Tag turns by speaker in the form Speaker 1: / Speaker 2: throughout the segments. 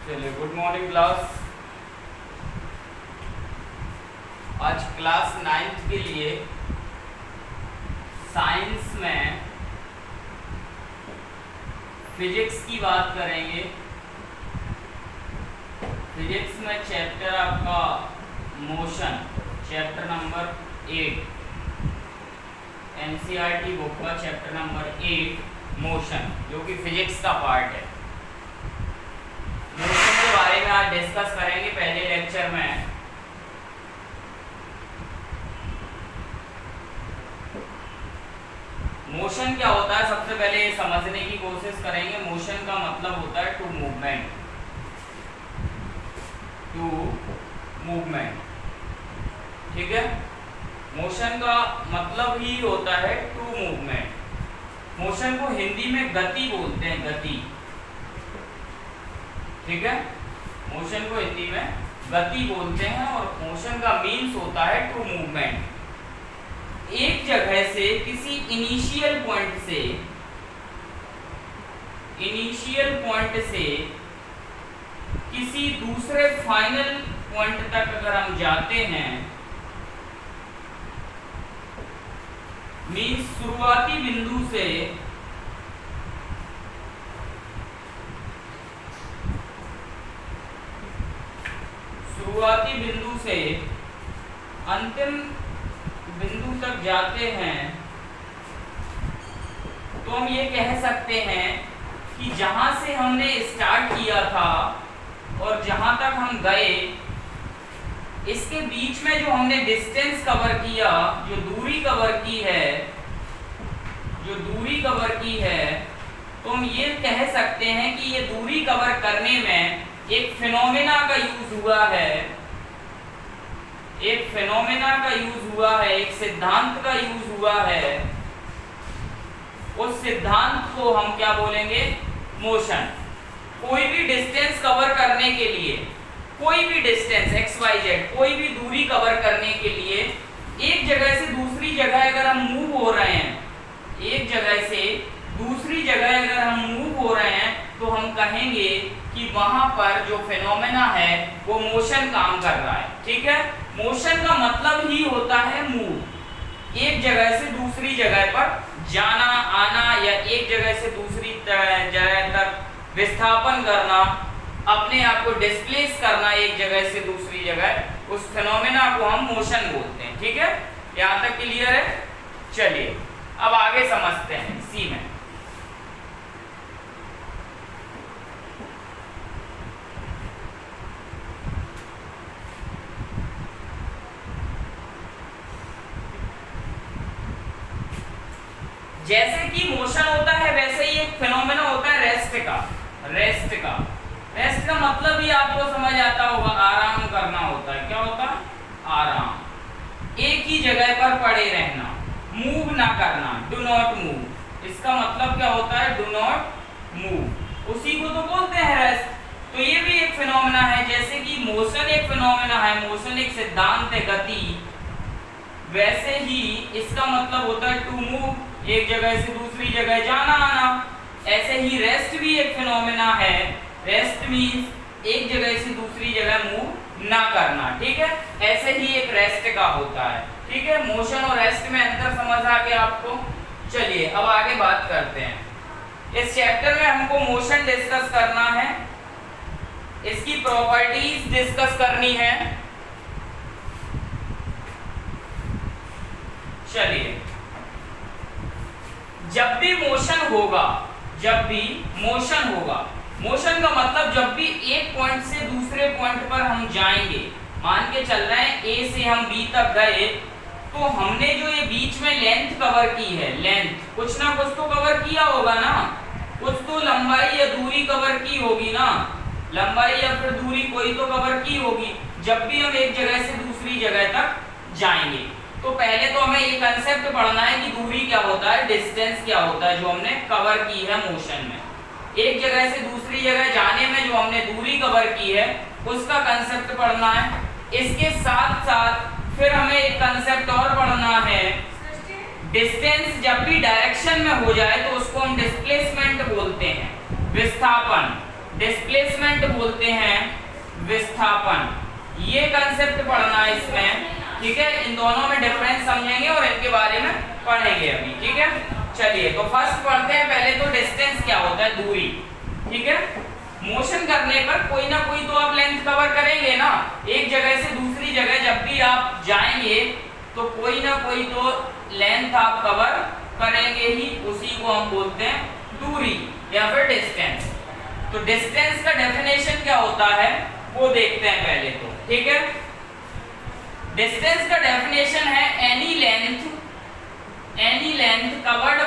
Speaker 1: चलिए, good morning class. आज class 9th के लिए साइंस में फिजिक्स की बात करेंगे। फिजिक्स में चैप्टर आपका motion, chapter number 8, NCERT book का चैप्टर नंबर 8 मोशन, जो कि फिजिक्स का पार्ट है। मोशन के बारे में आज डिस्कस करेंगे पहले लेक्चर में। मोशन क्या होता है, सबसे पहले ये समझने की कोशिश करेंगे। मोशन का मतलब होता है टू मूवमेंट, टू मूवमेंट, ठीक है। मोशन का मतलब ही होता है टू मूवमेंट। मोशन को हिंदी में गति बोलते हैं, गति, ठीक है। मोशन को हिंदी में गति बोलते हैं और मोशन का मीन्स होता है टू मूवमेंट। एक जगह से किसी इनिशियल पॉइंट से किसी दूसरे फाइनल पॉइंट तक अगर हम जाते हैं, मीन्स शुरुआती बिंदु से अंतिम बिंदु तक जाते हैं, तो हम ये कह सकते हैं कि जहां से हमने स्टार्ट किया था और जहां तक हम गए, इसके बीच में जो हमने डिस्टेंस कवर किया, जो दूरी कवर की है, तो हम ये कह सकते हैं कि ये दूरी कवर करने में एक फिनोमेना का यूज हुआ है, एक सिद्धांत का यूज हुआ है। उस सिद्धांत को हम क्या बोलेंगे? मोशन। कोई भी डिस्टेंस कवर करने के लिए, कोई भी डिस्टेंस XYZ, कोई भी दूरी कवर करने के लिए एक जगह से दूसरी जगह अगर हम मूव हो रहे हैं, तो हम कहेंगे कि वहां पर जो फिनोमेना है वो मोशन काम कर रहा है, ठीक है। मोशन का मतलब ही होता है मूव, एक जगह से दूसरी जगह पर जाना आना, या एक जगह से दूसरी जगह तक विस्थापन करना, अपने आप को डिस्प्लेस करना एक जगह से दूसरी जगह, उस फिनोमेना को हम मोशन बोलते हैं, ठीक है। यहाँ तक क्लियर है? चलिए अब आगे समझते हैं सी में। जैसे कि मोशन होता है वैसे ही एक फिनोमेना होता है रेस्ट का मतलब ही आपको समझ आता होगा, आराम करना होता है। क्या होता है? आराम, एक ही जगह पर पड़े रहना, मूव ना करना, डू नॉट मूव। इसका मतलब क्या होता है? Do not move. उसी को तो बोलते हैं रेस्ट। तो ये भी एक फिनोमेना है। जैसे कि मोशन एक फिनोमेना है, मोशन एक सिद्धांत है, गति, वैसे ही इसका मतलब होता है टू मूव, एक जगह से दूसरी जगह जाना आना। ऐसे ही रेस्ट भी एक फिनोमेना है। रेस्ट मीन्स एक जगह से दूसरी जगह मूव ना करना, ठीक है। ऐसे ही एक रेस्ट का होता है, ठीक है। मोशन और रेस्ट में अंतर समझ आ गया आपको? चलिए अब आगे बात करते हैं। इस चैप्टर में हमको मोशन डिस्कस करना है, इसकी प्रॉपर्टीज डिस्कस करनी है। चलिए, जब भी मोशन होगा, मोशन का मतलब जब भी एक पॉइंट से दूसरे पॉइंट पर हम जाएंगे, मान के चल रहे हैं A से हम B तक गए, तो हमने जो ये बीच में लेंथ कवर की है, लेंथ कुछ ना कुछ तो कवर किया होगा ना, कुछ तो लंबाई या दूरी कवर की होगी ना, लंबाई या फिर दूरी कोई तो कवर की होगी जब भी हम एक जगह से दूसरी जगह तक जाएंगे। तो पहले तो हमें ये कंसेप्ट पढ़ना है कि दूरी क्या होता है, डिस्टेंस क्या होता है, जो हमने कवर की है मोशन में। एक जगह से दूसरी जगह जाने में जो हमने दूरी कवर की है उसका कंसेप्ट पढ़ना है। इसके साथ साथ फिर हमें एक कंसेप्ट और पढ़ना है, डिस्टेंस जब भी डायरेक्शन में हो जाए तो उसको हम डिस्प्लेसमेंट बोलते हैं, विस्थापन। डिस्प्लेसमेंट बोलते हैं विस्थापन। ये कंसेप्ट पढ़ना है इसमें, ठीक है। इन दोनों में डिफरेंस समझेंगे और इनके बारे में पढ़ेंगे अभी, ठीक है। चलिए तो फर्स्ट पढ़ते हैं। पहले तो डिस्टेंस क्या होता है, दूरी, ठीक है। मोशन करने पर कोई ना कोई तो आप लेंथ कवर करेंगे ना, एक जगह से दूसरी जगह जब भी आप जाएंगे तो कोई ना कोई तो लेंथ आप कवर करेंगे ही, उसी को हम बोलते हैं दूरी या फिर डिस्टेंस। तो डिस्टेंस का डेफिनेशन क्या होता है वो देखते हैं पहले तो, ठीक है। डिस्टेंस का डेफिनेशन है any length covered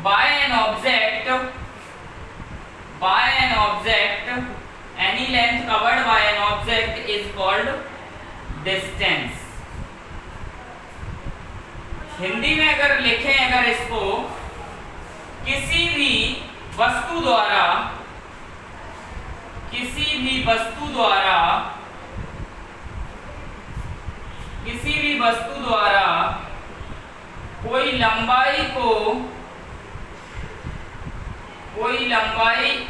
Speaker 1: by an object is called distance. Hindi में अगर लिखें, अगर इसको किसी भी वस्तु द्वारा कोई लंबाई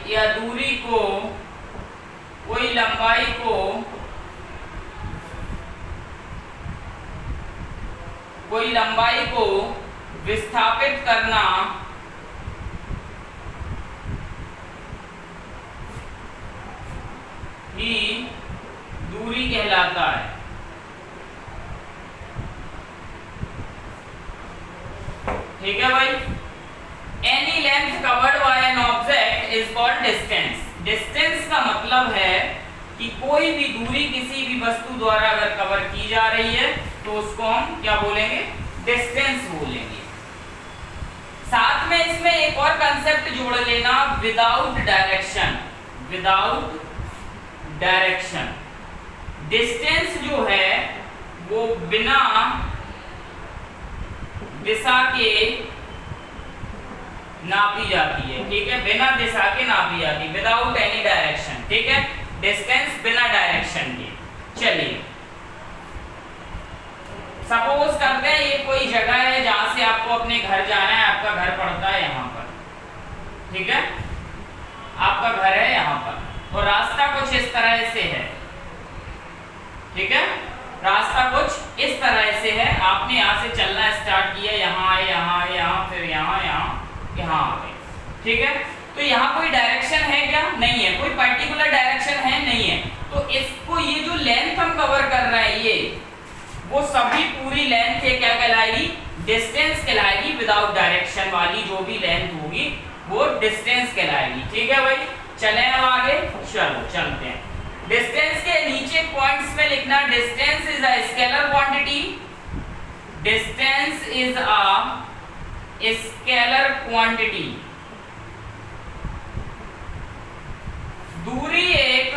Speaker 1: या दूरी को विस्थापित करना ही दूरी कहलाता है। ठीक है भाई। Any length covered by an object is called distance. Distance का मतलब है कि कोई भी दूरी किसी भी वस्तु द्वारा अगर कवर की जा रही है तो उसको हम क्या बोलेंगे, डिस्टेंस बोलेंगे। साथ में इसमें एक और कंसेप्ट जोड़ लेना, विदाउट डायरेक्शन। डिस्टेंस जो है वो बिना दिशा के नापी जाती है, ठीक है। बिना दिशा के नापी जाती है, विदाउट एनी डायरेक्शन, ठीक है। डिस्टेंस बिना डायरेक्शन के। चलिए सपोज करते हैं ये कोई जगह है जहां से आपको अपने घर जाना है। आपका घर पड़ता है यहाँ पर, ठीक है। आपका घर है यहाँ पर और रास्ता कुछ इस तरह से है, ठीक है। रास्ता कुछ इस तरह से है। आपने यहाँ से चलना स्टार्ट किया, यहाँ आए, यहाँ आए, यहाँ, फिर यहाँ, यहाँ आ गए, ठीक है। तो यहाँ कोई डायरेक्शन है क्या? नहीं है। कोई पर्टिकुलर डायरेक्शन है? नहीं है। तो इसको ये जो लेंथ हम कवर कर रहे हैं ये वो सभी पूरी लेंथ ये क्या कहलाएगी, डिस्टेंस कहलाएगी। विदाउट डायरेक्शन वाली जो भी लेंथ होगी वो डिस्टेंस कहलाएगी, ठीक है भाई। चले अब आगे, चलो चलते हैं। डिस्टेंस के नीचे पॉइंट्स में लिखना, distance is a scalar quantity. Distance is a scalar quantity. दूरी एक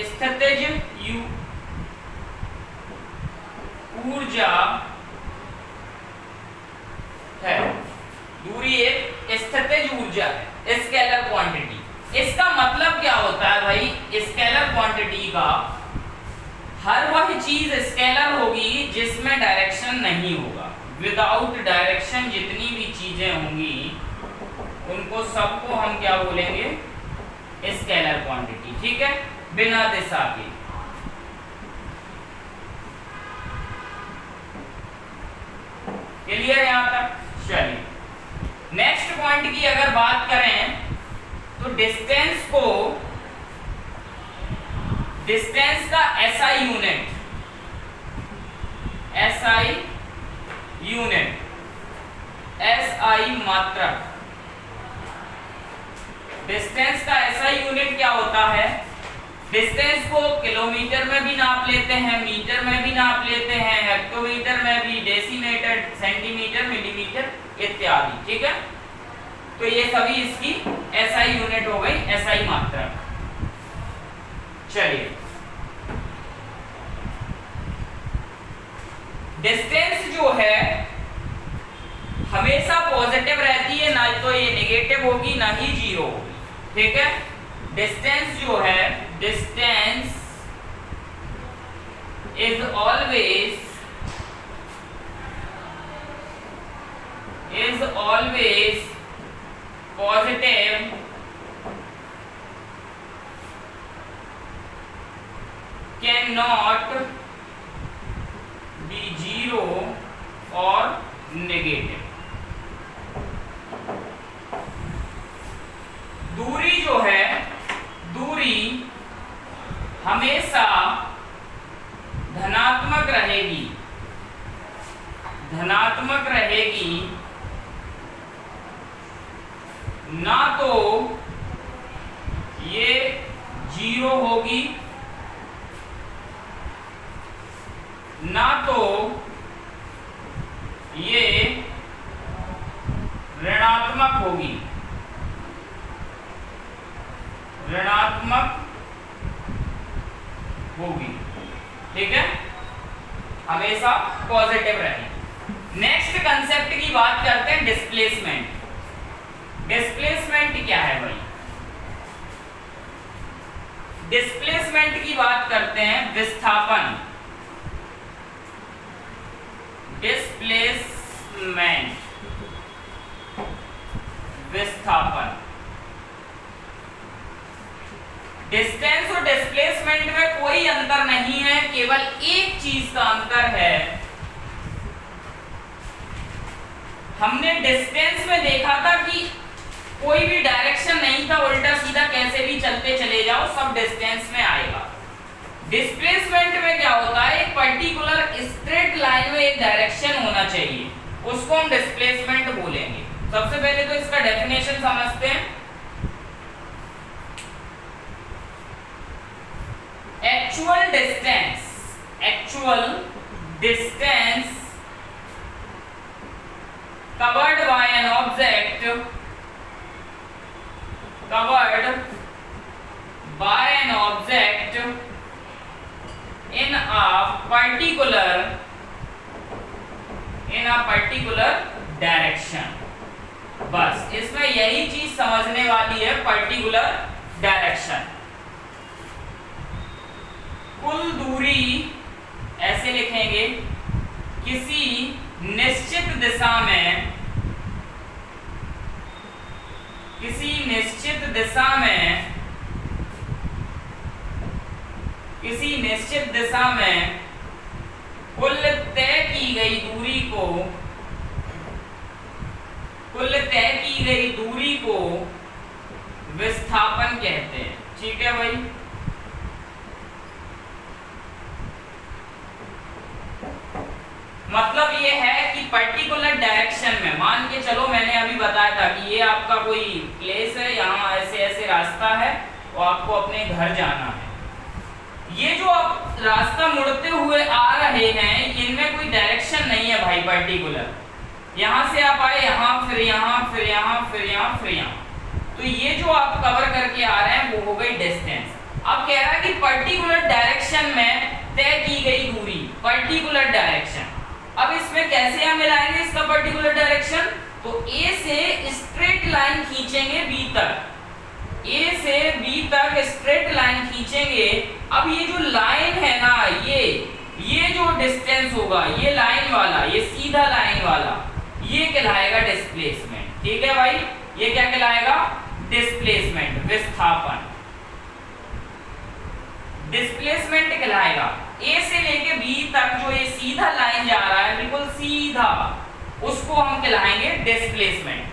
Speaker 1: स्थितिज ऊर्जा है। दूरी एक स्थितिज ऊर्जा है, स्केलर क्वांटिटी। इसका मतलब क्या होता है भाई, स्केलर क्वांटिटी का हर वह चीज स्केलर होगी जिसमें डायरेक्शन नहीं होगा। विदाउट डायरेक्शन जितनी भी चीजें होंगी उनको सबको हम क्या बोलेंगे, स्केलर क्वांटिटी, ठीक है। बिना दिशा के। क्लियर यहां तक? चलिए नेक्स्ट पॉइंट की अगर बात करें तो डिस्टेंस का एसआई यूनिट, एसआई मात्रक। डिस्टेंस का एसआई यूनिट क्या होता है? डिस्टेंस को किलोमीटर में भी नाप लेते हैं, मीटर में भी नाप लेते हैं, हेक्टोमीटर में भी, डेसीमीटर, सेंटीमीटर, मिलीमीटर इत्यादि, ठीक है। तो ये सभी इसकी एसआई यूनिट हो गई, एसआई मात्रक। चलिए डिस्टेंस जो है हमेशा पॉजिटिव रहती है, ना तो ये नेगेटिव होगी ना ही जीरो होगी, ठीक है। डिस्टेंस जो है, distance is always positive can not be zero और नेगेटिव। दूरी जो है, दूरी हमेशा धनात्मक रहेगी, धनात्मक रहेगी, ना तो ये जीरो होगी, ना तो ये ऋणात्मक होगी, ऋणात्मक होगी। ठीक है, हमेशा पॉजिटिव रहेगी। नेक्स्ट कंसेप्ट की बात करते हैं, डिस्प्लेसमेंट। डिस्प्लेसमेंट क्या है भाई? डिस्प्लेसमेंट की बात करते हैं, विस्थापन। डिस्प्लेसमेंट, विस्थापन। डिस्टेंस और डिस्प्लेसमेंट में कोई अंतर नहीं है, केवल एक चीज का अंतर है। हमने डिस्टेंस में देखा था कि कोई भी डायरेक्शन नहीं था, उल्टा सीधा कैसे भी चलते चले जाओ, सब डिस्टेंस में आएगा। डिस्प्लेसमेंट में क्या होता है, एक पर्टिकुलर स्ट्रेट लाइन में एक डायरेक्शन होना चाहिए, उसको हम डिस्प्लेसमेंट बोलेंगे। सबसे पहले तो इसका डेफिनेशन समझते हैं। Actual distance covered by an object in a particular direction। बस इसमें यही चीज समझने वाली है, पर्टिकुलर डायरेक्शन। कुल दूरी ऐसे लिखेंगे, किसी निश्चित दिशा में, किसी निश्चित दिशा में, किसी निश्चित दिशा में कुल तय की गई दूरी को, कुल तय की गई दूरी को विस्थापन कहते हैं। ठीक है भाई, मतलब ये है कि पर्टिकुलर डायरेक्शन में, मान के चलो मैंने अभी बताया था कि ये आपका कोई प्लेस है, यहाँ ऐसे ऐसे रास्ता है और आपको अपने घर जाना है। ये जो आप रास्ता मुड़ते हुए आ रहे हैं, इनमें कोई डायरेक्शन नहीं है भाई पर्टिकुलर। यहाँ से आप आए, यहाँ फिर यहाँ, फिर यहाँ, फिर यहाँ, फिर यहाँ, तो ये जो आप कवर करके आ रहे हैं वो हो गई डिस्टेंस। अब कह रहा है कि पर्टिकुलर डायरेक्शन में तय की गई दूरी, पर्टिकुलर डायरेक्शन। अब इसमें कैसे हम मिलाएंगे इसका पर्टिकुलर डायरेक्शन? तो A से स्ट्रेट लाइन खींचेंगे B तक, A से B तक स्ट्रेट लाइन खींचेंगे। अब ये जो लाइन है ना, ये जो डिस्टेंस होगा, ये लाइन वाला, ये सीधा लाइन वाला, ये कहलाएगा डिस्प्लेसमेंट। ठीक है भाई, ये क्या कहलाएगा? डिस्प्लेसमेंट, विस्थापन। डिस्प्लेसमेंट कहलाएगा। A से लेके B तक जो ये सीधा लाइन जा रहा है, बिल्कुल सीधा, उसको हम कहलाएंगे डिस्प्लेसमेंट।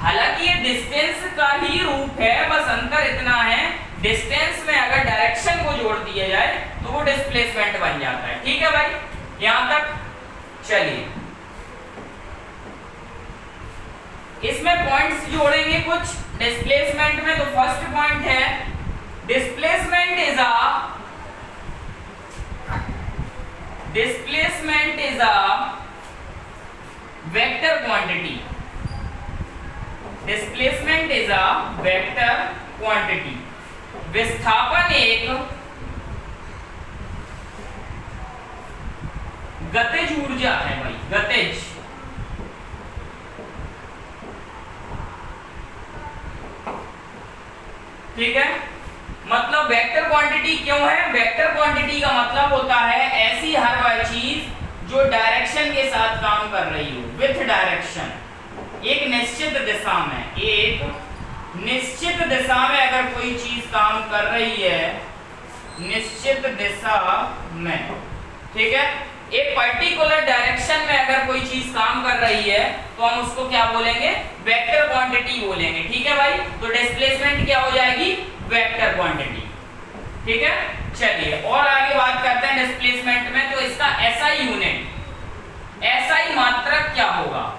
Speaker 1: हालांकि ये डिस्टेंस का ही रूप है, बस अंतर इतना है, डिस्टेंस में अगर डायरेक्शन को जोड़ दिया जाए तो वो डिस्प्लेसमेंट बन जाता है। ठीक है भाई, यहां तक चलिए। इसमें पॉइंट्स जोड़ेंगे कुछ डिस्प्लेसमेंट में। तो फर्स्ट पॉइंट है, displacement is a vector quantity. Displacement is a vector quantity. विस्थापन एक गतिज ऊर्जा है भाई, गतिज। ठीक है, मतलब वेक्टर क्वांटिटी क्यों है? वेक्टर क्वांटिटी का मतलब होता है ऐसी हर वह चीज जो डायरेक्शन के साथ काम कर रही हो, विथ डायरेक्शन, एक निश्चित दिशा में, एक निश्चित दिशा में अगर कोई चीज काम कर रही है, निश्चित दिशा में, ठीक है, एक पर्टिकुलर डायरेक्शन में अगर कोई चीज काम कर रही है तो हम उसको क्या बोलेंगे? वेक्टर क्वांटिटी बोलेंगे, ठीक है भाई। तो डिस्प्लेसमेंट क्या हो जाएगी? वेक्टर क्वांटिटी, ठीक है। चलिए और आगे बात करते हैं डिस्प्लेसमेंट में। तो इसका एसआई यूनिट, एसआई मात्रक क्या होगा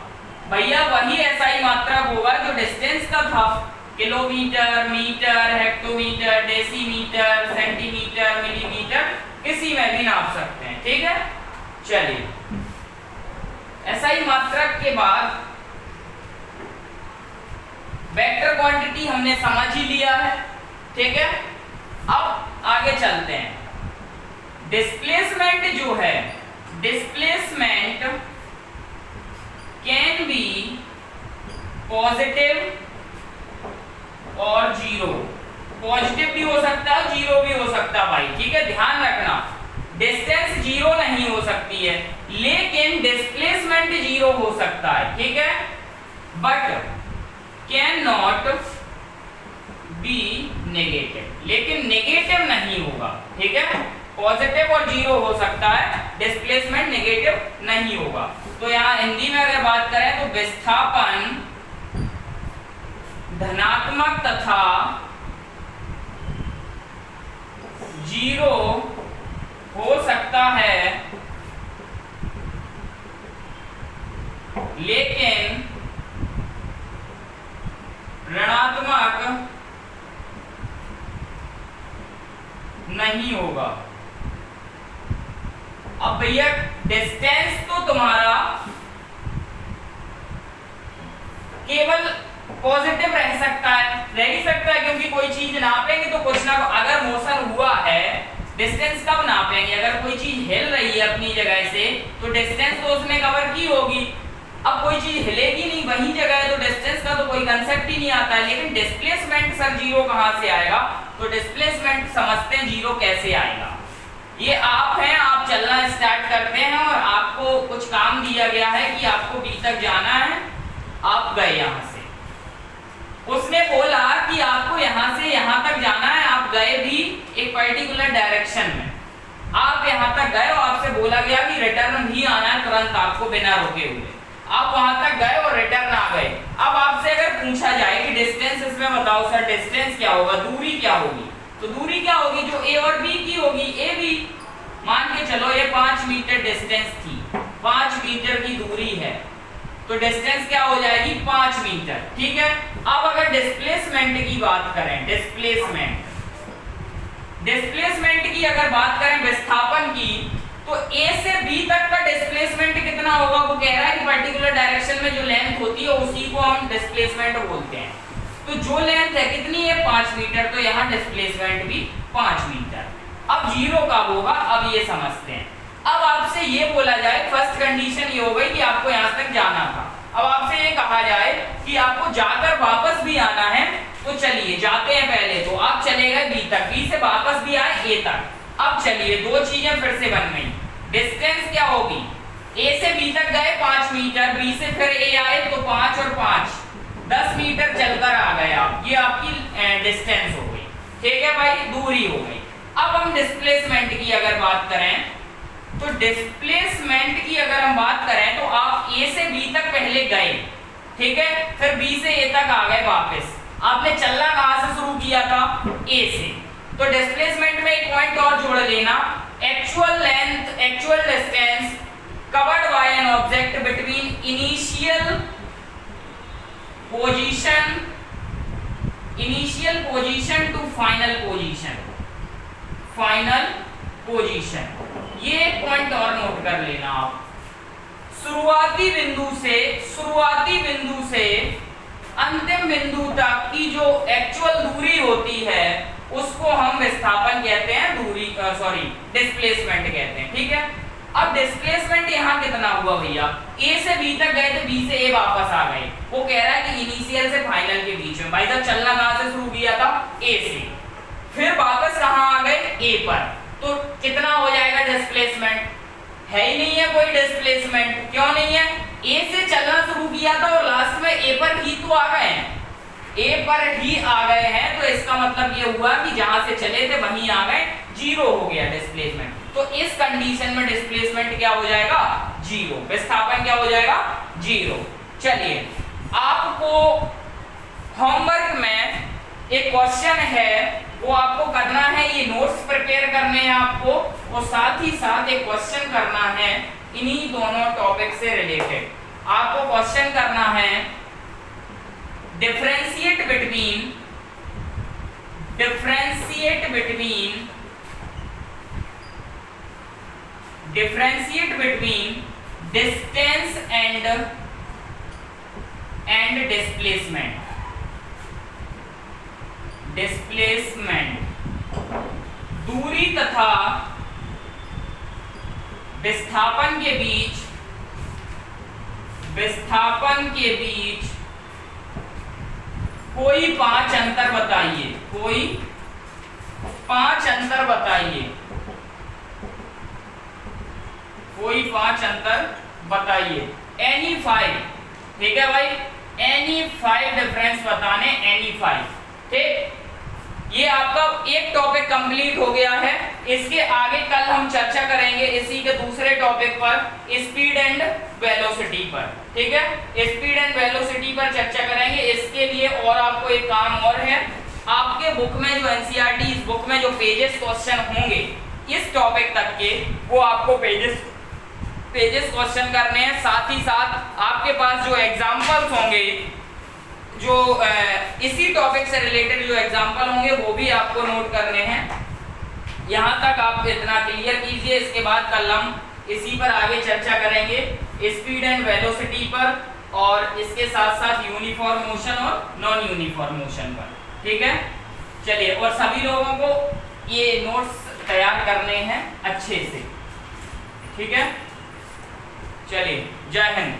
Speaker 1: भैया? वही एसआई मात्रक होगा जो डिस्टेंस का था, kilometre, metre, hectometre, decimetre, centimetre, millimetre, किसी में भी नाप सकते हैं, ठीक है। चलिए एसआई मात्रक के बाद वेक्टर क्वांटिटी हमने समझ ही लिया है, ठीक है। अब आगे चलते हैं। डिस्प्लेसमेंट जो है, डिस्प्लेसमेंट कैन बी पॉजिटिव और जीरो, पॉजिटिव भी हो सकता है, जीरो भी हो सकता है भाई, ठीक है। ध्यान रखना डिस्टेंस जीरो नहीं हो सकती है, लेकिन डिस्प्लेसमेंट जीरो हो सकता है, ठीक है। But can not be negative, लेकिन नेगेटिव नहीं होगा, ठीक है। पॉजिटिव और जीरो हो सकता है, डिस्प्लेसमेंट नेगेटिव नहीं होगा। तो यहाँ हिंदी में अगर बात करें तो विस्थापन धनात्मक तथा जीरो हो सकता है, लेकिन ऋणात्मक नहीं होगा। अब भैया डिस्टेंस तो तुम्हारा केवल पॉजिटिव रह सकता है, रह ही सकता है, क्योंकि कोई चीज नापेंगे तो कुछ ना, अगर मोशन हुआ है डिस्टेंस कब नापेंगे? अगर कोई चीज हिल रही है अपनी जगह से तो डिस्टेंस तो उसने कवर की होगी। अब कोई चीज हिलेगी नहीं, वही जगह है, तो डिस्टेंस का तो कोई कंसेप्ट ही नहीं आता है। लेकिन डिस्प्लेसमेंट सर जीरो कहां से आएगा? तो डिस्प्लेसमेंट समझते हैं जीरो कैसे आएगा। ये आप हैं, आप चलना स्टार्ट करते हैं और आपको कुछ काम दिया गया है कि आपको बी तक जाना है, आप गए यहां से, उसने बोला कि आपको यहां से यहां तक जाना है, आप गए भी एक पर्टिकुलर डायरेक्शन में, आप यहां तक गए और आपसे बोला गया कि रिटर्न भी आना है तुरंत आपको बिना रुके हुए। आप वहां तक गए और रिटर्न आ गए। अब आपसे अगर पूछा जाए कि डिस्टेंस इसमें बताओ सर, डिस्टेंस क्या होगा, दूरी क्या होगी, तो दूरी क्या होगी? जो ए और बी की होगी, ए बी। मान के चलो ये 5 मीटर डिस्टेंस थी, 5 मीटर की दूरी है, तो डिस्टेंस क्या हो जाएगी? 5 मीटर, ठीक है। अब अगर डिस्प्लेसमेंट की बात करें, डिस्प्लेसमेंट की अगर बात करें विस्थापन की, तो ए से बी तक का डिस्प्लेसमेंट कितना होगा? वो कह रहा है कि पर्टिकुलर डायरेक्शन में जो लेंथ होती है उसी को हम डिस्प्लेसमेंट बोलते हैं। तो जो लेंथ है कितनी है? 5 मीटर, तो यहाँ डिस्प्लेसमेंट भी 5 मीटर। अब जीरो कब होगा? अब ये समझते हैं। अब आपसे ये बोला जाए, फर्स्ट कंडीशन ये हो गई कि आपको यहाँ तक जाना था। अब आपसे ये कहा जाए कि आपको जाकर वापस भी आना है, तो चलिए जाते हैं। पहले तो आप चले गए बी तक, बी से वापस भी आए ए तक। अब चलिए दो चीजें फिर से बन गई। डिस्टेंस क्या होगी? ए से बी तक गए 5 मीटर, बी से फिर ए आए तो 5 और 5 10 मीटर चलकर आ गए आप, ये आपकी डिस्टेंस हो गई, ठीक है भाई, दूरी हो गई। अब हम डिस्प्लेसमेंट की अगर बात करें, तो डिस्प्लेसमेंट की अगर हम बात करें तो आप ए से बी तक पहले गए, ठीक है, फिर बी से ए तक आ गए वापस। आपने चलना कहां से शुरू किया था? ए से। तो डिस्प्लेसमेंट में एक पॉइंट और जोड़ लेना, actual length, actual distance covered by an object between initial position to final position. ये एक पॉइंट और नोट कर लेना आप। शुरुआती बिंदु से अंतिम बिंदु तक की जो एक्चुअल दूरी होती है उसको हम विस्थापन कहते हैं, डिस्प्लेसमेंट कहते हैं, ठीक है। अब डिस्प्लेसमेंट यहाँ कितना हुआ भैया? ए से बी तक गए थे, बी से ए वापस आ गए। वो कह रहा है कि इनिशियल से फाइनल के बीच में। भाई साहब चलना कहां से शुरू किया था? ए से। फिर वापस कहां आ गए, ए पर, तो कितना हो जाएगा डिस्प्लेसमेंट, है ही नहीं है कोई डिस्प्लेसमेंट, क्यों नहीं है, ए से चलना शुरू किया था और लास्ट में ए पर ही तो आ गए हैं, ए पर ही आ गए हैं, तो इसका मतलब ये हुआ कि जहां से चले थे वहीं आ गए, जीरो हो गया डिस्प्लेसमेंट। तो इस कंडीशन में डिस्प्लेसमेंट क्या हो जाएगा, जीरो, विस्थापन क्या हो जाएगा, जीरो। चलिए आपको होमवर्क में एक क्वेश्चन है, वो आपको करना है, ये नोट्स प्रिपेयर करने हैं आपको, और साथ ही साथ एक क्वेश्चन करना है इन्हीं दोनों टॉपिक से रिलेटेड। आपको क्वेश्चन करना है differentiate between distance and displacement, दूरी तथा विस्थापन के बीच कोई 5 अंतर बताइए, कोई 5 अंतर बताइए, कोई 5 अंतर बताइए, एनी 5, ठीक है भाई, एनी 5 डिफरेंस बताने, एनी 5, ठीक। ये आपका एक टॉपिक कंप्लीट हो गया है, इसके आगे कल हम चर्चा करेंगे इसी के दूसरे टॉपिक पर, स्पीड एंड वेलोसिटी पर, ठीक है, स्पीड एंड वेलोसिटी पर चर्चा करेंगे। इसके लिए और आपको एक काम और है, आपके बुक में जो एनसीईआरटी इस बुक में जो पेजेस क्वेश्चन होंगे इस टॉपिक तक के, वो आपको पेजेस क्वेश्चन करने हैं, साथ ही साथ आपके पास जो एग्जांपल्स होंगे, जो इसी टॉपिक से रिलेटेड जो एग्जांपल होंगे वो भी आपको नोट करने हैं। यहाँ तक आप इतना क्लियर कीजिए, इसके बाद कल हम इसी पर आगे चर्चा करेंगे, स्पीड एंड वेलोसिटी पर, और इसके साथ साथ यूनिफॉर्म मोशन और नॉन यूनिफॉर्म मोशन पर, ठीक है। चलिए, और सभी लोगों को ये नोट्स तैयार करने हैं अच्छे से, ठीक है। चलिए, जय हिंद,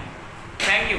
Speaker 1: थैंक यू।